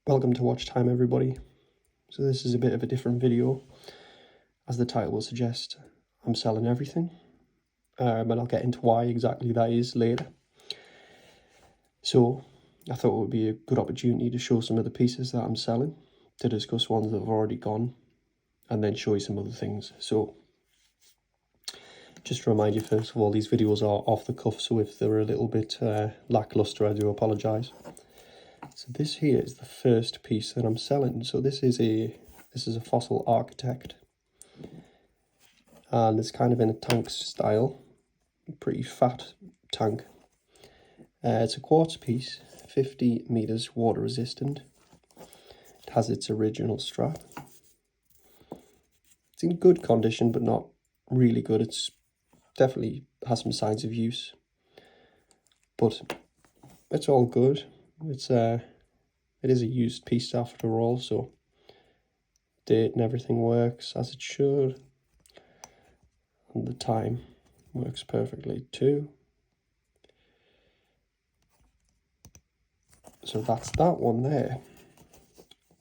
Welcome to Watch Time, everybody. So this is a bit of a different video. As the title will suggest, I'm selling everything, and I'll get into why exactly that is later. So I thought it would be a good opportunity to show some of the pieces that I'm selling, to discuss ones that have already gone, and then show you some other things. So just to remind you, first of all, these videos are off the cuff, so if they're a little bit lackluster, I do apologise. So this here is the first piece that I'm selling. So this is a Fossil Architect, and it's kind of in a tank style, pretty fat tank. It's a quartz piece, 50 meters, water resistant. It has its original strap. It's in good condition, but not really good. It's definitely has some signs of use, but it's all good. It is a used piece after all, so date and everything works as it should, and the time works perfectly too. So that's that one there.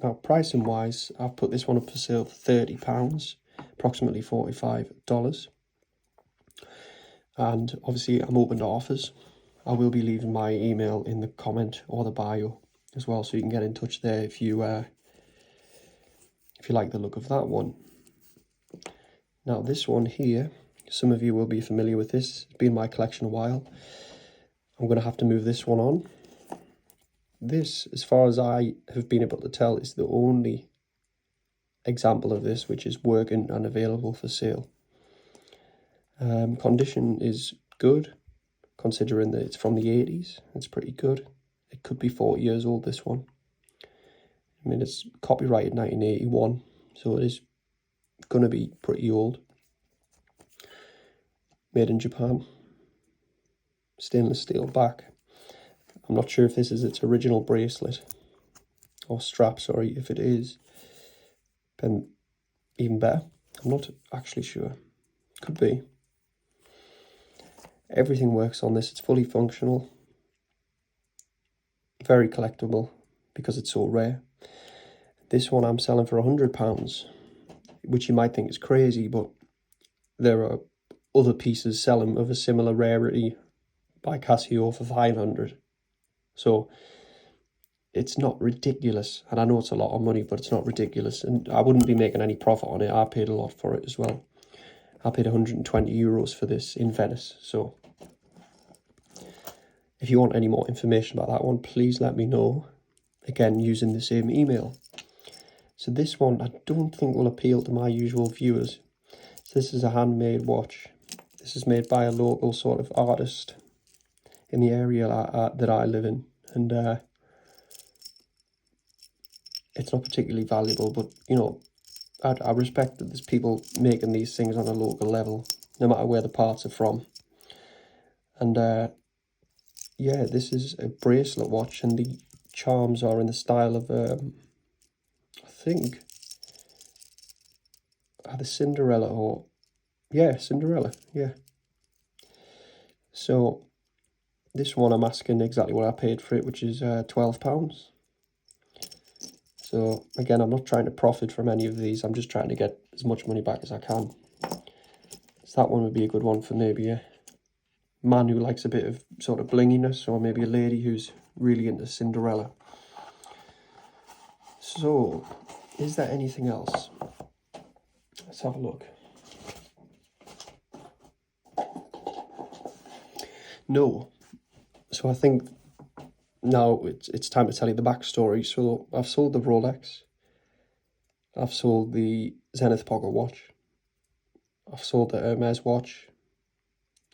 Now, pricing wise, I've put this one up for sale for £30, approximately $45. And obviously I'm open to offers. I will be leaving my email in the comment or the bio as well, so you can get in touch there if you like the look of that one. Now this one here, some of you will be familiar with this. It's been in my collection a while. I'm going to have to move this one on. This, as far as I have been able to tell, is the only example of this which is working and available for sale. Condition is good, considering that it's from the 80s. It's pretty good. It could be 40 years old, this one. I mean, it's copyrighted 1981, so it is going to be pretty old. Made in Japan. Stainless steel back. I'm not sure if this is its original bracelet or strap, sorry. If it is, then even better. I'm not actually sure. Could be. Everything works on this. It's fully functional. Very collectible because it's so rare. This one I'm selling for £100, which you might think is crazy, but there are other pieces selling of a similar rarity by Casio for £500. So it's not ridiculous, and I know it's a lot of money, but it's not ridiculous, and I wouldn't be making any profit on it. I paid a lot for it as well. I paid €120 for this in Venice. So if you want any more information about that one, please let me know, again using the same email. So this one I don't think will appeal to my usual viewers. So this is a handmade watch. This is made by a local sort of artist in the area that I live in, and it's not particularly valuable, but you know, I respect that there's people making these things on a local level, no matter where the parts are from. And yeah, this is a bracelet watch, and the charms are in the style of I think either Cinderella or Cinderella, yeah. So this one I'm asking exactly what I paid for it, which is £12. So again, I'm not trying to profit from any of these. I'm just trying to get as much money back as I can. So that one would be a good one for maybe a man who likes a bit of sort of blinginess, or maybe a lady who's really into Cinderella. So, is there anything else? Let's have a look. No. So I think now it's time to tell you the backstory. So I've sold the Rolex. I've sold the Zenith Pocket watch. I've sold the Hermes watch.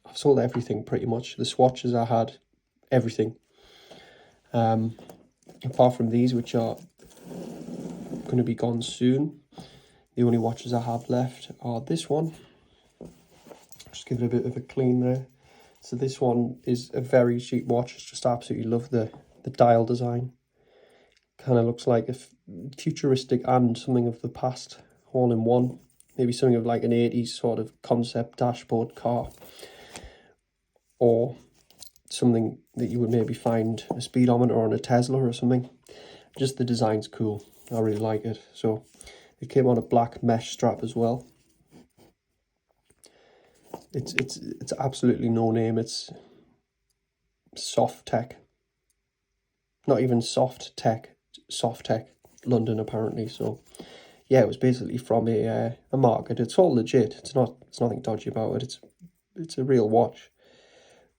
I've sold everything pretty much. The swatches I had, everything. Apart from these, which are going to be gone soon. The only watches I have left are this one. Just give it a bit of a clean there. So this one is a very cheap watch. I just absolutely love the dial design. Kind of looks like a futuristic and something of the past all in one. Maybe something of like an 80s sort of concept dashboard car, or something that you would maybe find a speedometer on a Tesla or something. Just the design's cool. I really like it. So it came on a black mesh strap as well. It's absolutely no name. It's Soft Tech. Not even Soft Tech, Soft Tech London apparently. So yeah, it was basically from a market. It's all legit. It's nothing dodgy about it. It's a real watch,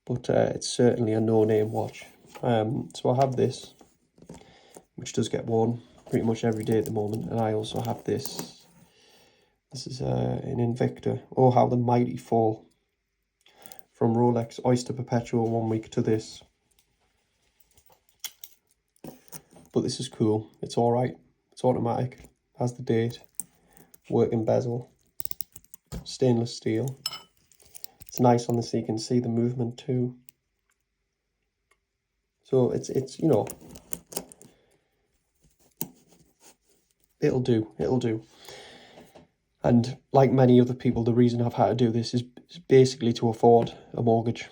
but it's certainly a no-name watch. So I have this, which does get worn pretty much every day at the moment, and I also have this. This is an Invicta. Oh, how the mighty fall from Rolex Oyster Perpetual 1 week to this. But this is cool. It's all right. It's automatic. Has the date. Working bezel. Stainless steel. It's nice on this so you can see the movement too. So it's you know, it'll do. And like many other people, the reason I've had to do this is basically to afford a mortgage.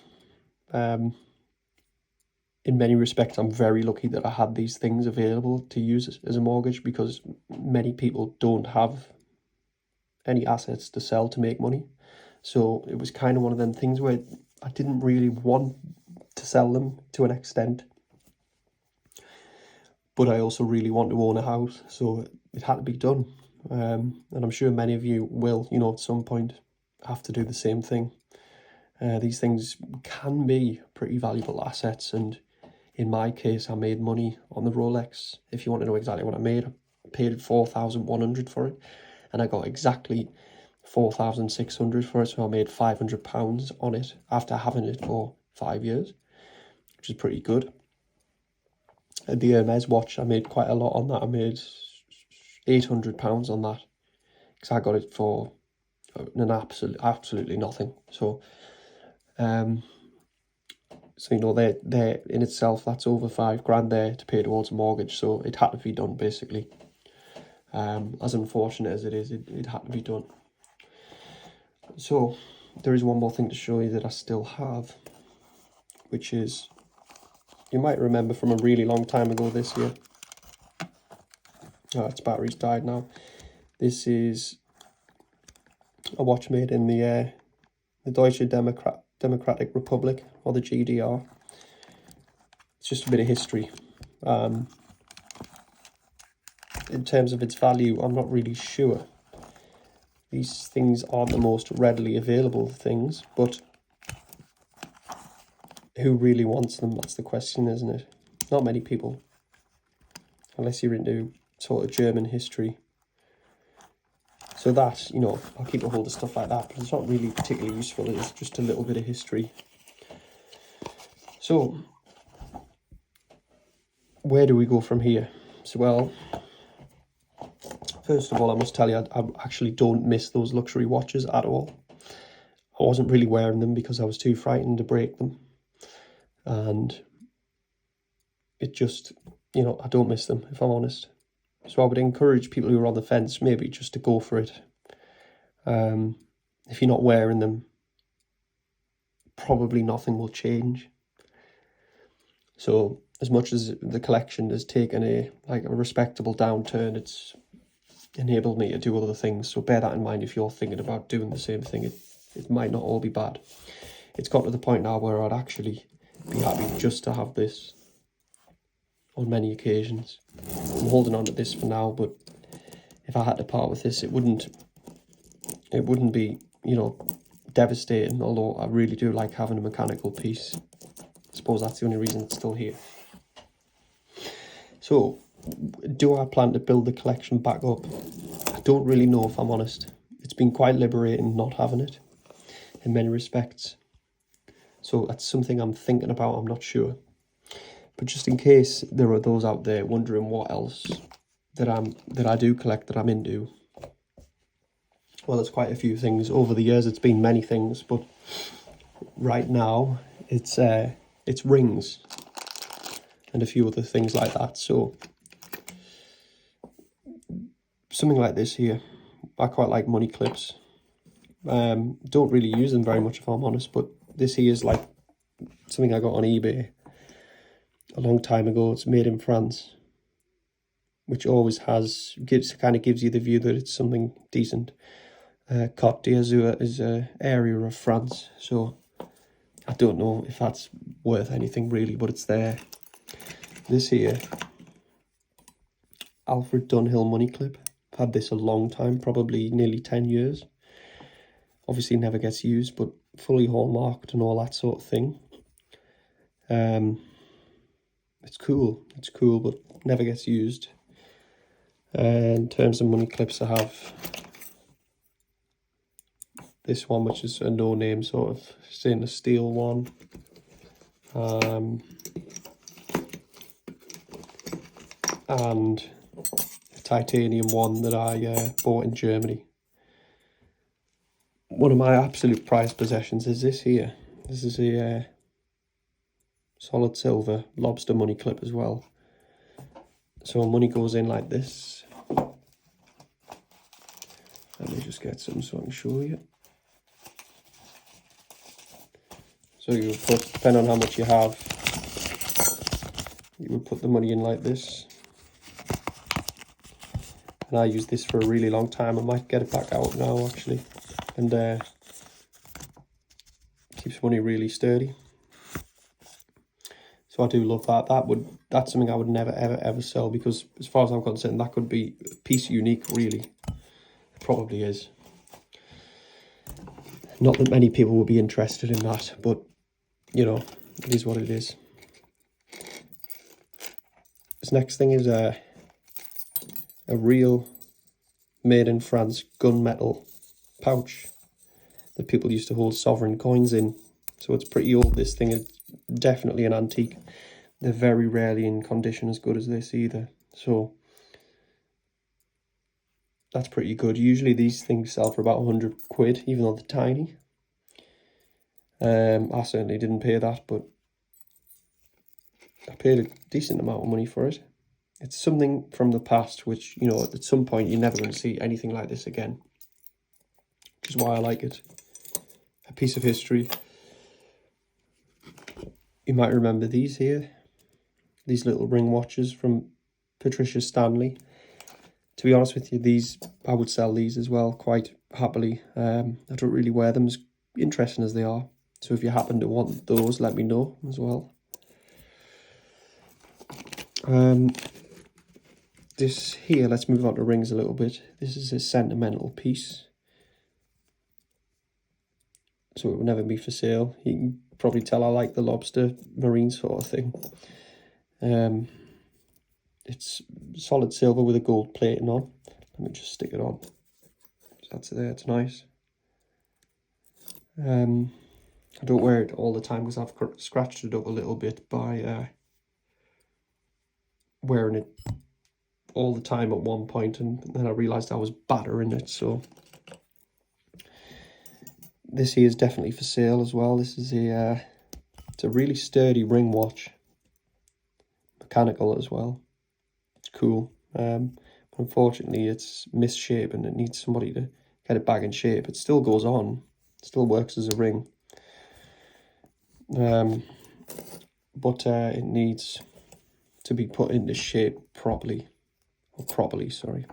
In many respects, I'm very lucky that I had these things available to use as a mortgage, because many people don't have any assets to sell to make money. So it was kind of one of them things where I didn't really want to sell them to an extent, but I also really want to own a house, so it had to be done. And I'm sure many of you will, you know, at some point have to do the same thing. These things can be pretty valuable assets, and in my case, I made money on the Rolex. If you want to know exactly what I made, I paid 4,100 for it, and I got exactly 4,600 for it, so I made £500 on it after having it for 5 years, which is pretty good. And the Hermes watch, I made quite a lot on that. I made £800 on that, because I got it for an absolutely nothing. So so you know, they're in itself, that's over £5,000 there to pay towards a mortgage. So it had to be done, basically. As unfortunate as it is, it had to be done. So there is one more thing to show you that I still have, which is, you might remember from a really long time ago this year. Oh, its battery's died now. This is a watch made in the Deutsche Democratic Republic, or the GDR. It's just a bit of history. In terms of its value, I'm not really sure. These things aren't the most readily available things, but who really wants them? That's the question, isn't it? Not many people, unless you're into sort of German history. So that, you know, I'll keep a hold of stuff like that, but it's not really particularly useful. It's just a little bit of history. So where do we go from here? So, well, first of all, I must tell you, I actually don't miss those luxury watches at all. I wasn't really wearing them because I was too frightened to break them. And it just, you know, I don't miss them, if I'm honest. So I would encourage people who are on the fence maybe just to go for it. If you're not wearing them, probably nothing will change. So as much as the collection has taken a respectable downturn, it's enabled me to do other things. So bear that in mind if you're thinking about doing the same thing. It might not all be bad. It's got to the point now where I'd actually be happy just to have this on many occasions. I'm holding on to this for now, but if I had to part with this, it wouldn't be, you know, devastating, although I really do like having a mechanical piece. I suppose that's the only reason it's still here. So, do I plan to build the collection back up? I don't really know, if I'm honest. It's been quite liberating not having it, in many respects. So that's something I'm thinking about. I'm not sure. But just in case there are those out there wondering what else that I do collect, that I'm into, well, there's quite a few things. Over the years, it's been many things, but right now it's rings and a few other things like that. So something like this here, I quite like money clips. Don't really use them very much, if I'm honest, but this here is like something I got on eBay a long time ago. It's made in France. which always gives you the view that it's something decent. Côte d'Azur is an area of France, so I don't know if that's worth anything really, but it's there. This here, Alfred Dunhill money clip. I've had this a long time, probably nearly 10 years. Obviously never gets used, but fully hallmarked and all that sort of thing. It's cool, but never gets used. In terms of money clips, I have this one, which is a no-name sort of stainless steel one. And a titanium one that I bought in Germany. One of my absolute prized possessions is this here. This is a solid silver lobster money clip as well. So money goes in like this. Let me just get some so I can show you. So you would put, depending on how much you have, you would put the money in like this. And I used this for a really long time. I might get it back out now actually. And keeps money really sturdy. So I do love that. That's something I would never ever sell, because as far as I'm concerned, that could be a piece unique really. It probably is. Not that many people will be interested in that, but you know, it is what it is. This next thing is a real made in France gunmetal pouch that people used to hold sovereign coins in. So it's pretty old. This thing is definitely an antique. They're very rarely in condition as good as this either. So that's pretty good. Usually these things sell for about 100 quid, even though they're tiny. I certainly didn't pay that, but I paid a decent amount of money for it. It's something from the past, which, you know, at some point you're never going to see anything like this again, which is why I like it. A piece of history. You might remember these here, these little ring watches from Patricia Stanley. To be honest with you, these, I would sell these as well quite happily. I don't really wear them, as interesting as they are. So if you happen to want those, let me know as well. This here, let's move on to rings a little bit. This is a sentimental piece, so it will never be for sale. You can probably tell I like the lobster marine sort of thing. It's solid silver with a gold plating on. Let me just stick it on. So that's there, it's nice. I don't wear it all the time because I've scratched it up a little bit by wearing it all the time at one point, and then I realised I was battering it. So this here is definitely for sale as well. This is it's a really sturdy ring watch, mechanical as well. It's cool. Unfortunately, it's misshapen. It needs somebody to get it back in shape. It still goes on, it still works as a ring, but it needs to be put into shape properly. Sorry.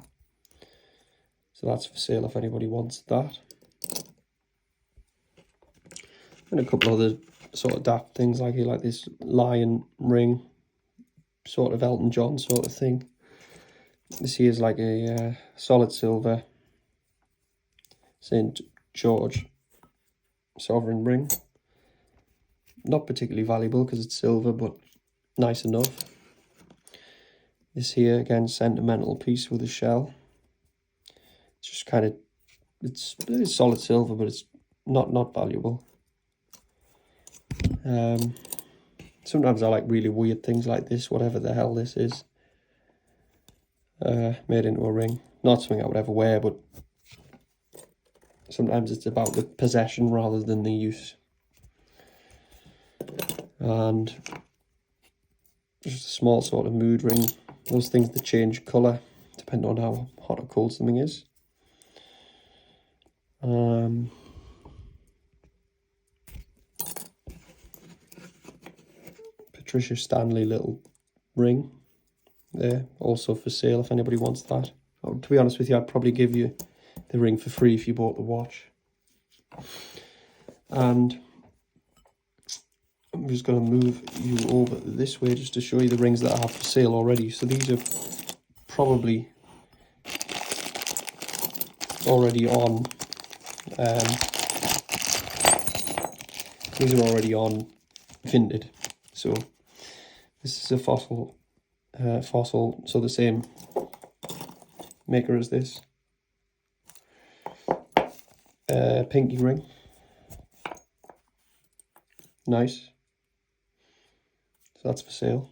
So that's for sale if anybody wants that. And a couple other sort of daft things like this lion ring, sort of Elton John sort of thing. This here is like a solid silver St. George sovereign ring. Not particularly valuable because it's silver, but nice enough. This here, again, sentimental piece with a shell. It's just kind of, it's solid silver, but it's not valuable. Sometimes I like really weird things like this, whatever the hell this is. Made into a ring. Not something I would ever wear, but sometimes it's about the possession rather than the use. And just a small sort of mood ring. Those things that change colour depending on how hot or cold something is. Patricia Stanley little ring. there, also for sale if anybody wants that. Oh, to be honest with you, I'd probably give you the ring for free if you bought the watch. And I'm just going to move you over this way just to show you the rings that I have for sale already. So these are probably already on. These are already on Vinted. So this is a fossil, so the same maker as this. Pinky ring. Nice. So that's for sale.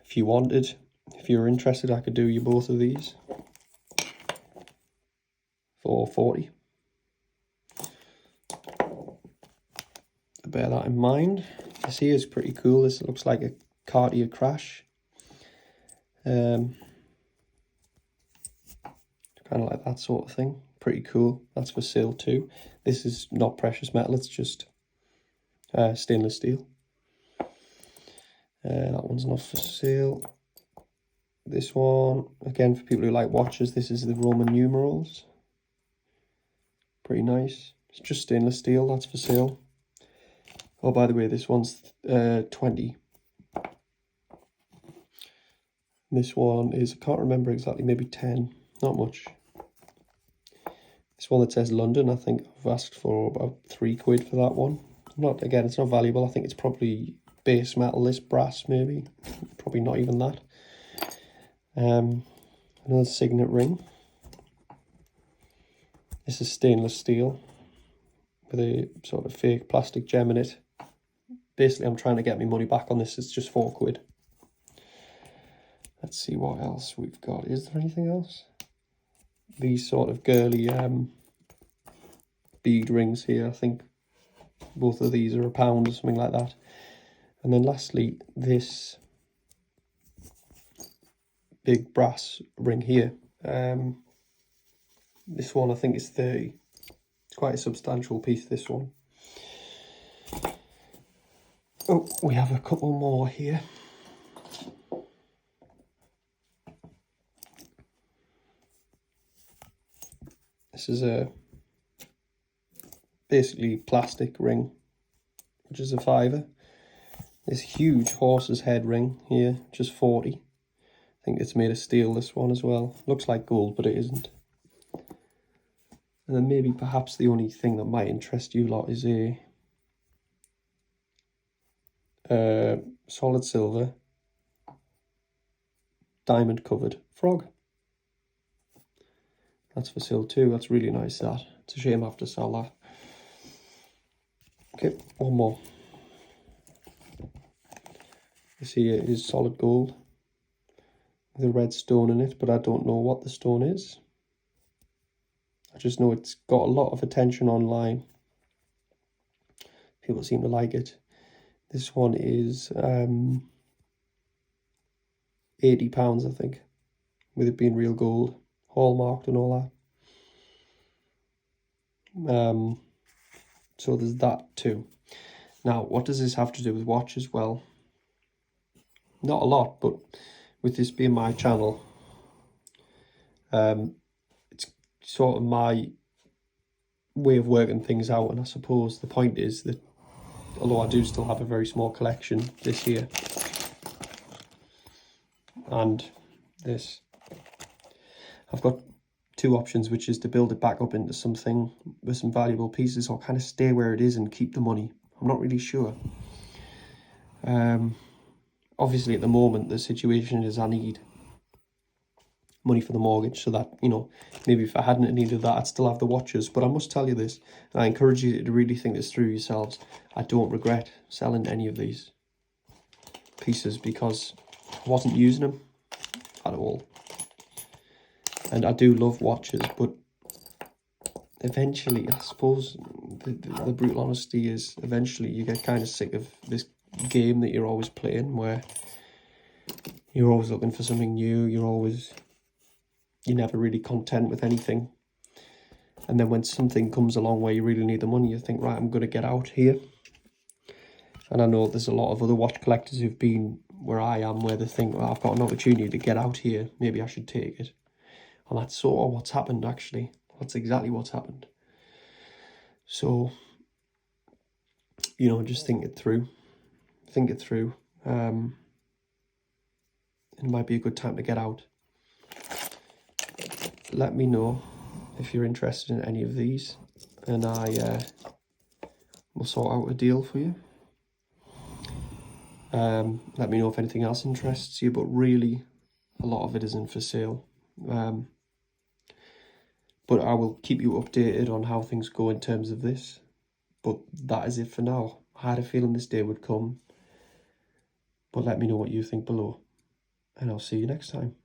If you wanted, if you're interested, I could do you both of these for 40. Bear that in mind. This here is pretty cool. This looks like a Cartier Crash. Kind of like that sort of thing. Pretty cool. That's for sale too. This is not precious metal, it's just stainless steel. That one's not for sale. This one, again, for people who like watches, this is the Roman numerals. Pretty nice. It's just stainless steel, that's for sale. Oh, by the way, this one's 20. This one is, I can't remember exactly, maybe 10, not much. This one that says London, I think I've asked for about £3 for that one. Not, again, it's not valuable. I think it's probably base metal, this brass maybe. Probably not even that. Another signet ring. This is stainless steel with a sort of fake plastic gem in it. Basically, I'm trying to get my money back on this. It's just £4. Let's see what else we've got. Is there anything else? These sort of girly bead rings here. I think both of these are £1 or something like that. And then lastly, this big brass ring here. This one I think is 30. It's quite a substantial piece, this one. Oh, we have a couple more here. This is a basically plastic ring, which is a £5. This huge horse's head ring here, just 40. I think it's made of steel, this one as well. Looks like gold, but it isn't. And then maybe perhaps the only thing that might interest you lot is a solid silver diamond covered frog. That's for sale too. That's really nice, that. It's a shame I have to sell that. Okay, one more. This here is solid gold with a red stone in it, but I don't know what the stone is. I just know it's got a lot of attention online. People seem to like it. This one is £80, I think, with it being real gold, hallmarked and all that. So there's that too. Now, what does this have to do with watches? Well, not a lot, but with this being my channel, it's sort of my way of working things out, and I suppose the point is that although I do still have a very small collection this year, and this, I've got two options, which is to build it back up into something with some valuable pieces, or kind of stay where it is and keep the money. I'm not really sure. Obviously at the moment the situation is I need money for the mortgage, so that, you know, maybe if I hadn't needed that I'd still have the watches. But I must tell you this, and I encourage you to really think this through yourselves, I don't regret selling any of these pieces because I wasn't using them at all. And I do love watches, but eventually, I suppose the brutal honesty is eventually you get kind of sick of this game that you're always playing, where you're always looking for something new, you're never really content with anything. And then when something comes along where you really need the money, you think, right, I'm going to get out here. And I know there's a lot of other watch collectors who've been where I am, where they think, well, I've got an opportunity to get out here, maybe I should take it. And that's sort of what's happened, actually. That's exactly what's happened. So, you know, just think it through. Think it through. It might be a good time to get out. Let me know if you're interested in any of these, and I will sort out a deal for you. Let me know if anything else interests you, but really, a lot of it isn't for sale. But I will keep you updated on how things go in terms of this. But that is it for now. I had a feeling this day would come. But let me know what you think below. And I'll see you next time.